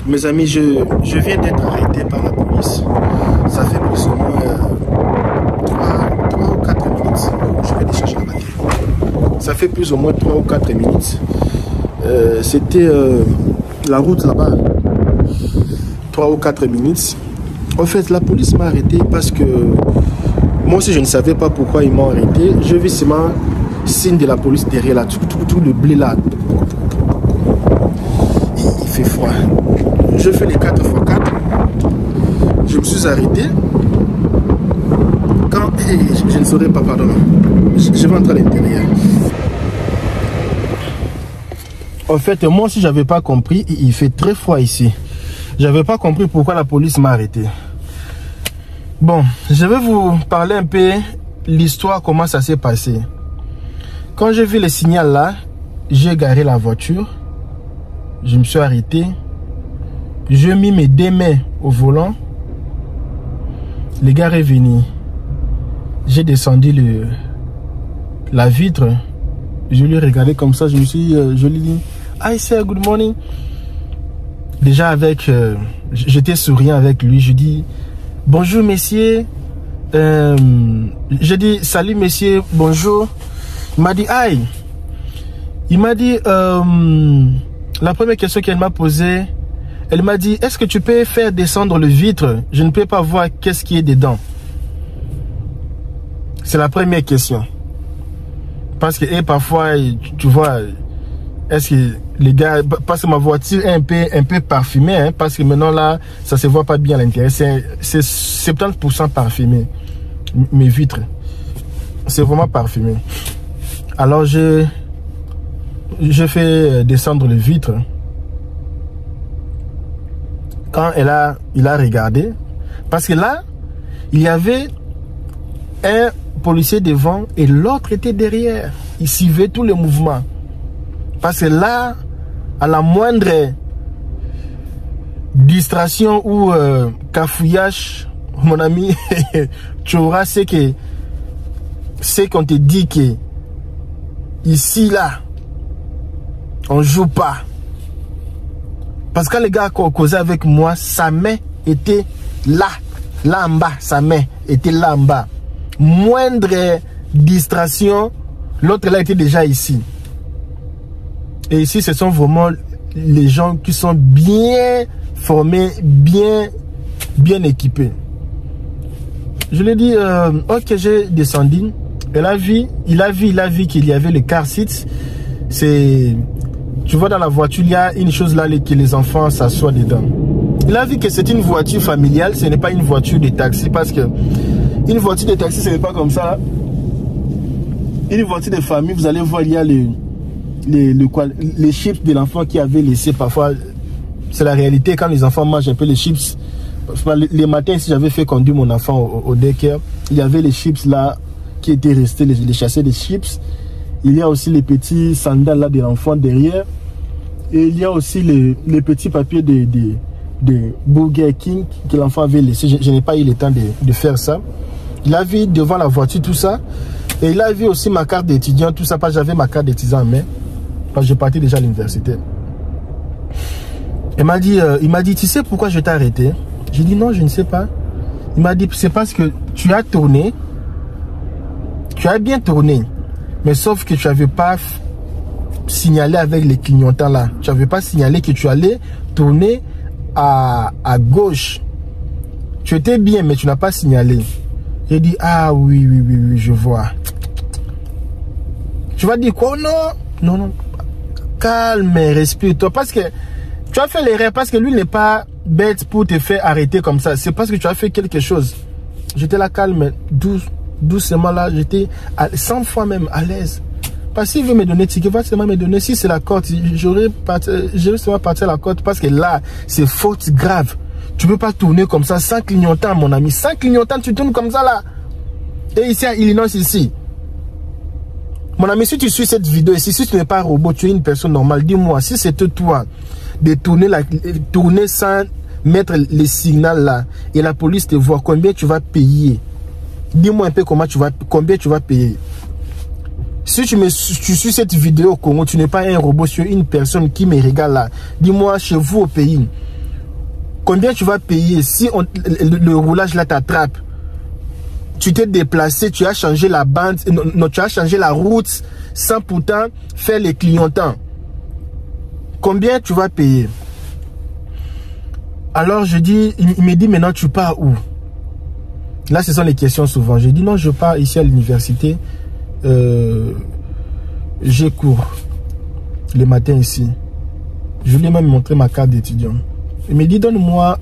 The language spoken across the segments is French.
Mes amis, je viens d'être arrêté par la police. Ça fait plus ou moins 3 ou 4 minutes. Je vais décharger la batterie. Ça fait plus ou moins 3 ou 4 minutes. C'était la route là-bas. 3 ou 4 minutes. En fait, la police m'a arrêté parce que moi aussi je ne savais pas pourquoi ils m'ont arrêté. Je vis seulement signe de la police derrière là, tout le blé là. Il fait froid. Je fais les 4x4. Je me suis arrêté. Quand je ne saurais pas, pardon. Je vais entrer à l'intérieur. En fait, moi aussi j'avais pas compris. Il fait très froid ici. J'avais pas compris pourquoi la police m'a arrêté. Bon, je vais vous parler un peu l'histoire, comment ça s'est passé. Quand j'ai vu le signal là, j'ai garé la voiture. Je me suis arrêté. J'ai mis mes 2 mains au volant. Le gars est venu. J'ai descendu la vitre. Je lui ai regardé comme ça. Je lui ai dit, "Hi sir, good morning." Déjà avec, j'étais souriant avec lui. Je dis, "Bonjour messieurs." Je dis, "Salut messieurs, bonjour." Il m'a dit, "Aïe." Il m'a dit, la première question qu'elle m'a posée, elle m'a dit, "Est-ce que tu peux faire descendre le vitre? Je ne peux pas voir qu'est-ce qui est dedans." C'est la première question. Parce que parfois, tu vois, est-ce que les gars, parce que ma voiture est un peu parfumée, hein, parce que maintenant là, ça se voit pas bien à l'intérieur. C'est 70% parfumé. Mes vitres, c'est vraiment parfumé. Alors je fais descendre le vitre. Quand il a regardé, parce que là, il y avait un policier devant et l'autre était derrière. Il suivait tous les mouvements. Parce que là, à la moindre distraction ou cafouillage, mon ami, tu auras ce qu'on te dit que ici, là, on joue pas. Parce que quand les gars causaient avec moi, sa main était là en bas, sa main était là en bas. Moindre distraction, l'autre là était déjà ici. Et ici, ce sont vraiment les gens qui sont bien formés, bien équipés. Je lui ai dit, ok, j'ai descendu. Il a vu qu'il y avait le car seat. Tu vois, dans la voiture, il y a une chose là que les enfants s'assoient dedans. Il a vu que c'est une voiture familiale, ce n'est pas une voiture de taxi, parce que une voiture de taxi, ce n'est pas comme ça. Une voiture de famille, vous allez voir, il y a les chips de l'enfant qui avait laissé parfois. C'est la réalité, quand les enfants mangent un peu les chips. Les matins, si j'avais fait conduire mon enfant au daycare, il y avait les chips là qui étaient restés, les chassés de chips. Il y a aussi les petits sandales là de l'enfant derrière. Et il y a aussi les petits papiers de Burger King que l'enfant avait laissé. Je n'ai pas eu le temps de faire ça. Il a vu devant la voiture tout ça. Et il a vu aussi ma carte d'étudiant, tout ça, parce que j'avais ma carte d'étudiant en main. Parce que je partais déjà à l'université. Il m'a dit, tu sais pourquoi je t'ai arrêté? J'ai dit non, je ne sais pas. Il m'a dit, c'est parce que tu as tourné. Tu as bien tourné. Mais sauf que tu n'avais pas signalé avec les clignotants là. Tu n'avais pas signalé que tu allais tourner à gauche. Tu étais bien, mais tu n'as pas signalé. J'ai dit, ah oui, je vois. Tu vas dire quoi? Non. Calme, respire-toi. Parce que tu as fait l'erreur, parce que lui n'est pas bête pour te faire arrêter comme ça. C'est parce que tu as fait quelque chose. J'étais là calme, doucement là. J'étais 100 fois même à l'aise. Parce qu'il veut me donner ticket, il va seulement me donner. Si c'est la côte, j'aurais seulement parti à la côte. Parce que là, c'est faute grave. Tu ne peux pas tourner comme ça sans clignotant, mon ami. Sans clignotant, tu tournes comme ça là. Et ici à Illinois, ici. Mon ami, si tu suis cette vidéo ici, si tu n'es pas un robot, tu es une personne normale, dis-moi, si c'était toi de tourner sans mettre les signaux là, et la police te voit, combien tu vas payer? Dis-moi un peu combien tu vas payer. Si tu suis cette vidéo au Congo, tu n'es pas un robot, tu es une personne qui me regarde là. Dis-moi, chez vous au pays, Combien tu vas payer si le roulage là t'attrape? Tu t'es déplacé, tu as changé la bande, non, tu as changé la route sans pourtant faire les clignotants. Combien tu vas payer? Alors je dis, il me dit maintenant tu pars où? Là ce sont les questions souvent. Je dis non, je pars ici à l'université. J'ai cours le matin ici. Je lui ai même montré ma carte d'étudiant. Il me dit donne-moi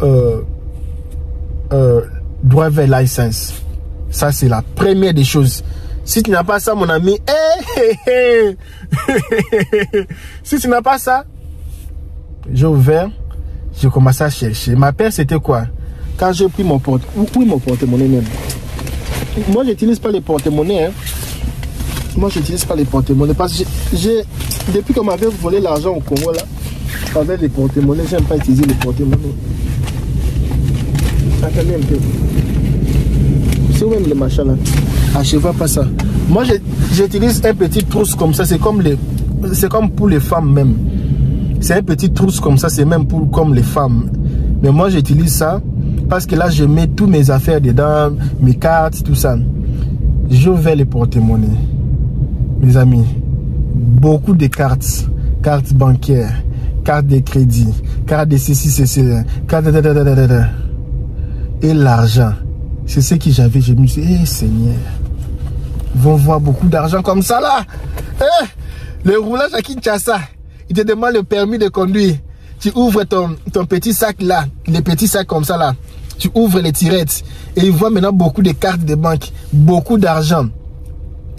driver license. Ça c'est la première des choses. Si tu n'as pas ça mon ami, si tu n'as pas ça, j'ai ouvert, j'ai commencé à chercher. Ma peur c'était quoi? Quand j'ai pris mon porte-monnaie même. Moi j'utilise pas les porte-monnaies. Hein. Moi j'utilise pas les porte-monnaies parce que depuis qu'on m'avait volé l'argent au Congo là, avec les porte-monnaies, j'aime pas utiliser les porte-monnaies. Attendez un peu. C'est où même le machin là? Ah, je vois pas ça. Moi j'utilise un petit trousse comme ça, c'est comme pour les femmes même. C'est un petit trousse comme ça, c'est même pour comme les femmes. Mais moi j'utilise ça parce que là je mets tous mes affaires dedans, mes cartes, tout ça. J'ouvre les porte-monnaies. Mes amis, beaucoup de cartes bancaires, cartes de crédit, cartes de ceci, cartes de... Et l'argent, c'est ce que j'avais. Je me suis dit, eh Seigneur, ils vont voir beaucoup d'argent comme ça là. Le roulage à Kinshasa, il te demande le permis de conduire. Tu ouvres ton petit sac là, les petits sacs comme ça là. Tu ouvres les tirettes et ils voient maintenant beaucoup de cartes de banque, beaucoup d'argent.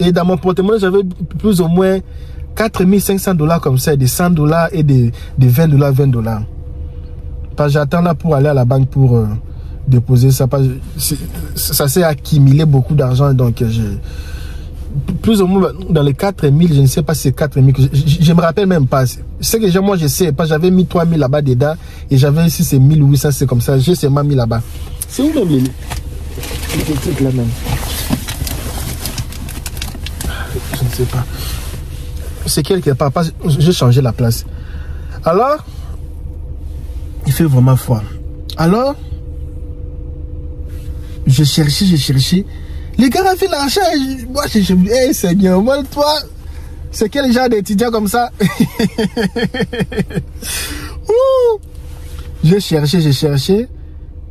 Et dans mon porte-monnaie, j'avais plus ou moins 4500 $ comme ça, des 100 $ et des 20 $. Parce que j'attends là pour aller à la banque pour déposer ça. Ça s'est accumulé beaucoup d'argent, donc plus ou moins dans les 4000, je ne sais pas si c'est 4000, je ne me rappelle même pas. C'est que moi je sais, parce que j'avais mis 3000 là-bas dedans et j'avais ici c'est 1800, c'est comme ça, j'ai seulement mis là-bas. C'est où même les trucs là même? Je ne sais pas. C'est quelque part, j'ai changé la place. Alors, il fait vraiment froid. Alors, j'ai cherché. Les gars ont fait l'argent. Moi, je me dis, hey Seigneur, moi, toi, c'est quel genre d'étudiant comme ça? J'ai cherché.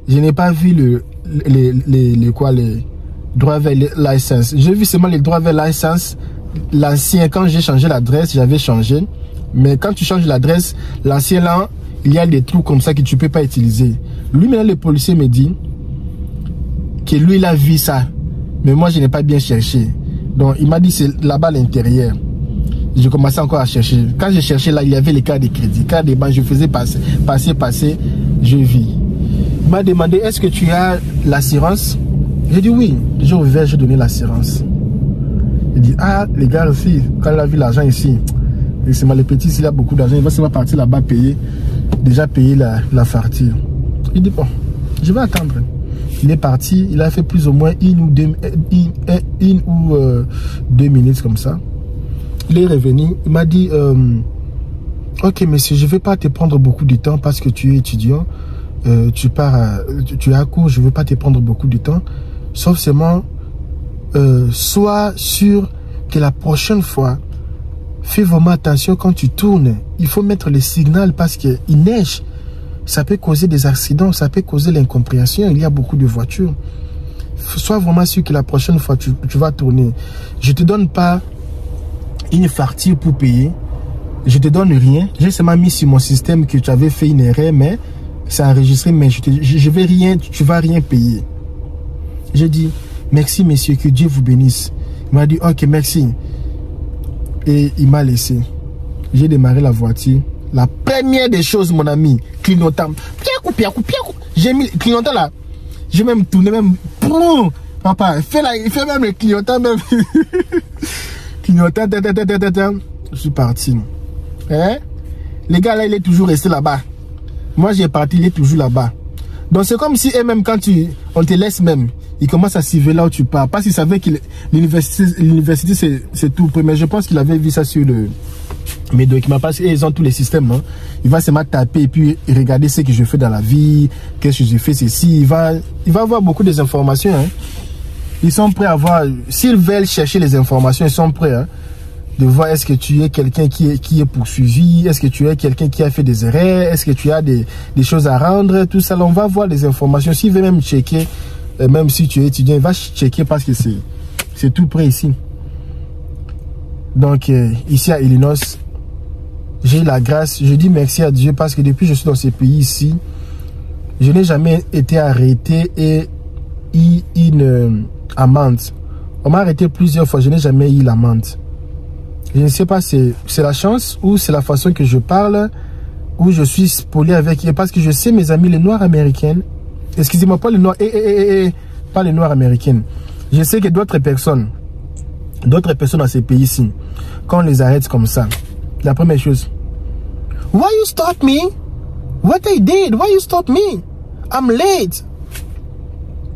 Je n'ai pas vu les driver license. J'ai vu seulement les driver license. L'ancien, quand j'ai changé l'adresse, j'avais changé. Mais quand tu changes l'adresse, l'ancien là, il y a des trous comme ça que tu ne peux pas utiliser. Lui, maintenant, le policier me dit que lui, il a vu ça. Mais moi, je n'ai pas bien cherché. Donc, il m'a dit c'est là-bas à l'intérieur. J'ai commencé encore à chercher. Quand j'ai cherché là, il y avait les cartes de crédit, cartes de banque. Je faisais passer. Je vis. Il m'a demandé, est-ce que tu as l'assurance? J'ai dit oui. J'ai ouvert, j'ai donné l'assurance. Il dit, ah, les gars aussi, quand il a vu l'argent ici, c'est mal, le petit, s'il a beaucoup d'argent, il va seulement partir là-bas payer, déjà payer la facture. Il dit, bon, je vais attendre. Il est parti, il a fait plus ou moins une ou deux minutes comme ça. Il est revenu, il m'a dit, ok monsieur, je ne vais pas te prendre beaucoup de temps parce que tu es étudiant, tu es à court, je ne veux pas te prendre beaucoup de temps, sauf seulement, sois sûr que la prochaine fois, fais vraiment attention quand tu tournes. Il faut mettre le signal parce qu'il neige. Ça peut causer des accidents, ça peut causer l'incompréhension. Il y a beaucoup de voitures. Sois vraiment sûr que la prochaine fois, tu vas tourner. Je ne te donne pas une facture pour payer. Je ne te donne rien. J'ai seulement mis sur mon système que tu avais fait une erreur, mais c'est enregistré, mais je vais rien, tu ne vas rien payer. J'ai dit, merci monsieur, que Dieu vous bénisse. Il m'a dit, ok, merci. Et il m'a laissé. J'ai démarré la voiture. La première des choses, mon ami, clignotant. J'ai mis le clignotant là. J'ai même tourné, même. Papa, il fait même le clignotant, même. Clignotant, je suis parti. Hein? Les gars là, il est toujours resté là-bas. Moi, j'ai parti, il est toujours là-bas. Donc, c'est comme si, et même quand on te laisse même, il commence à suivre là où tu pars. Parce qu'il savait que l'université, c'est tout. Mais je pense qu'il avait vu ça sur mes documents parce qu'ils ont tous les systèmes. Hein. Il va seulement taper et puis regarder ce que je fais dans la vie, qu'est-ce que j'ai fait, ceci. Il va avoir beaucoup des informations. Hein. Ils sont prêts à voir, s'ils veulent chercher les informations, ils sont prêts hein, de voir est-ce que tu es quelqu'un qui est poursuivi, est-ce que tu es quelqu'un qui a fait des erreurs, est-ce que tu as des choses à rendre, tout ça. Là, on va voir les informations. S'il veut même checker, même si tu es étudiant, il va checker parce que c'est tout près ici. Donc, ici à Illinois, j'ai eu la grâce, je dis merci à Dieu parce que depuis que je suis dans ce pays ici, je n'ai jamais été arrêté et eu une amende. On m'a arrêté plusieurs fois, je n'ai jamais eu l'amende. Je ne sais pas, c'est la chance ou c'est la façon que je parle ou je suis poli avec eux parce que je sais mes amis les noirs américains, excusez-moi pas les noirs, pas les noirs américains. Je sais que d'autres personnes dans ces pays-ci, quand on les arrête comme ça, la première chose, why you stop me? What I did? Why you stop me? I'm late.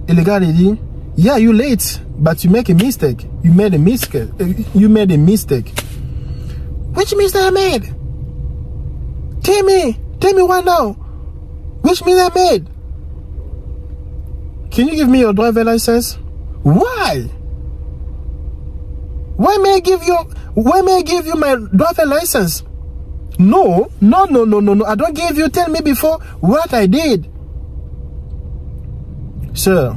Et le gars il dit, yeah, you late, but you make a mistake. You made a mistake. You made a mistake. Which mistake I made? Tell me what now? Which mistake I made? Can you give me your driver license? Why? Why may I give you my driver license? No. I don't give you. Tell me before what I did. Sir,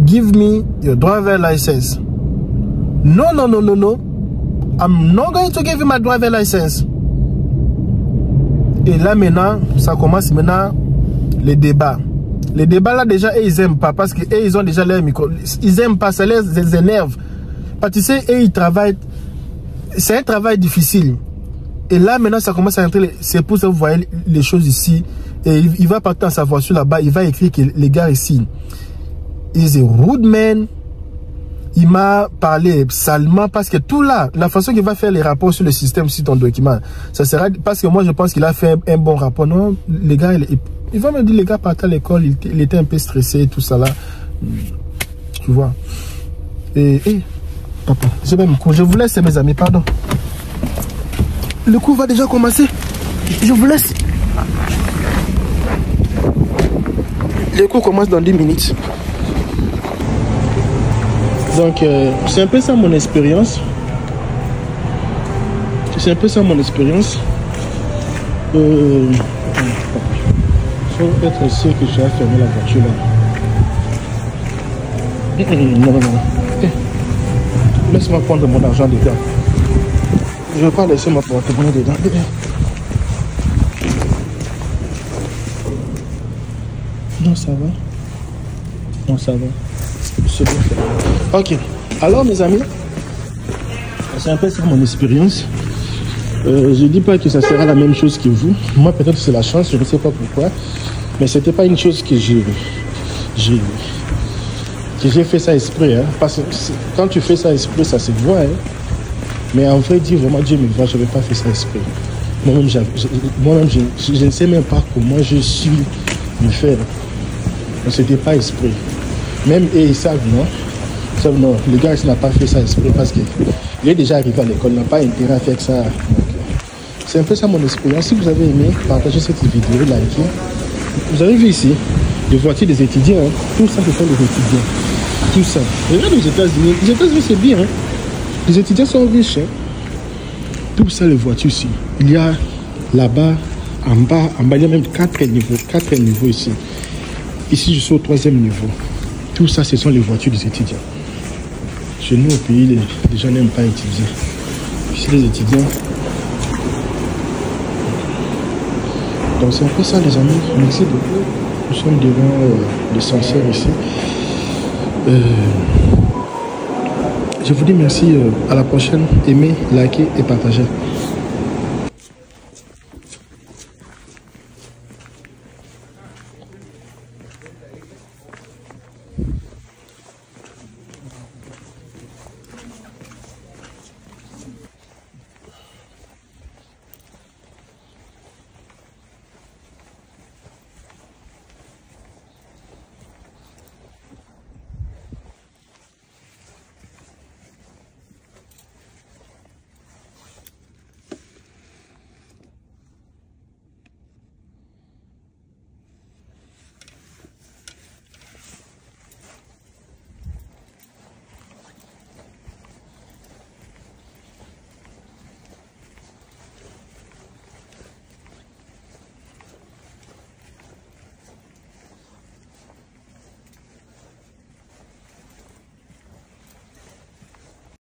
give me your driver license. No. I'm not going to give you my driver license. Et là maintenant, ça commence maintenant les débats. Les débats là déjà, ils aiment pas parce que ils ont déjà leur micro. Ils aiment pas, ça les énerve. Parce que tu sais, ils travaillent. C'est un travail difficile. Et là maintenant, ça commence à entrer. C'est pour ça que vous voyez les choses ici. Et il va partir dans sa voiture là-bas. Il va écrire que les gars ici, is a rude man. Il m'a parlé salement parce que tout là, la façon qu'il va faire les rapports sur le système, sur ton document, ça sera parce que moi je pense qu'il a fait un bon rapport. Non, les gars, il va me dire, les gars partaient à l'école, il était un peu stressé, tout ça là. Tu vois. Papa, je vous laisse mes amis, pardon. Le cours va déjà commencer. Je vous laisse. Le cours commence dans 10 minutes. Donc, c'est un peu ça mon expérience. C'est un peu ça mon expérience. Il faut être sûr que j'ai fermé la voiture là. Non. Laisse-moi prendre mon argent dedans. Je ne vais pas laisser ma porte-monnaie dedans. Non, ça va. Non, ça va. C'est bon. Ok. Alors, mes amis, c'est un peu ça mon expérience. Je ne dis pas que ça sera la même chose que vous. Moi, peut-être c'est la chance, je ne sais pas pourquoi. Mais ce n'était pas une chose que j'ai fait ça exprès. Hein, parce que quand tu fais ça exprès, ça se voit. Hein. Mais en vrai, dire vraiment, Dieu me voit, je n'avais pas fait ça exprès. Moi-même, je ne sais même pas comment je suis me faire. Ce n'était pas exprès. Même eux, ils savent, non? Ils savent, non, le gars, il n'a pas fait ça exprès parce qu'il est déjà arrivé à l'école, il n'a pas intérêt à faire ça. C'est un peu ça mon expérience. Si vous avez aimé, partagez cette vidéo, likez. Vous avez vu ici, les voitures des étudiants, hein? Tout ça, ce sont les étudiants. Tout ça. Regardez aux États-Unis. Les États-Unis, c'est bien. Hein? Les étudiants sont riches. Hein? Tout ça, les voitures ici. Il y a là-bas, en bas, il y a même 4 niveaux ici. Ici, je suis au 3e niveau. Tout ça, ce sont les voitures des étudiants. Chez nous, au pays, les gens n'aiment pas étudier. Ici, les étudiants. Donc, c'est un peu ça, les amis. Merci beaucoup. Nous sommes devant l'essentiel ici. Je vous dis merci. À la prochaine. Aimez, likez et partagez.